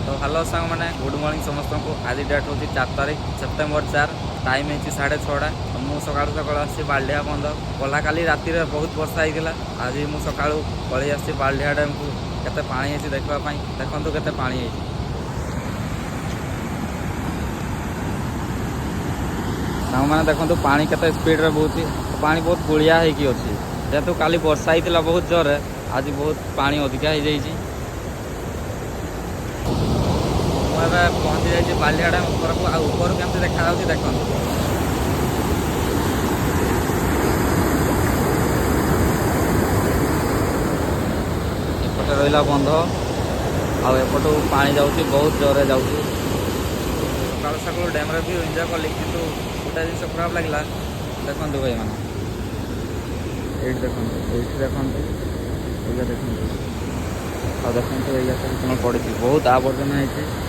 तो हेलो सांग मैंने गुड मॉर्निंग समस्त को। आज डेट हूँ 4 तारीख सेप्टेम्बर 4। टाइम है 6:30। तो मुझे सकाल सकाल आसी बाल्डिया बंध गला काली राति बहुत वर्षा होता। आज मुझे सका पलि आसी बाल्डिया डैम को केते पानी है देखापी। देखो केते पानी है सांग मैंने देखो पानी केते स्पीड रे बहुत पानी बहुत गुड़िया होगी अच्छी जेहेतु काली वर्षा होता बहुत जोर। आज बहुत पानी अधिका हो जाइए। मुझे पहुँची जाइए बालिया डैम ऊपर को। ऊपर केमती देखा देखो एपटे रहा बंध आएपटू पानी जाऊँगी बहुत जोर जाऊँ। सकाल सकाल डैम रे भी एंजॉय कली कि गोटे जिन खराब लगे देखो भाई मैंने ये देखो देखो देखो देखो ये पड़ी बहुत आवर्जना है।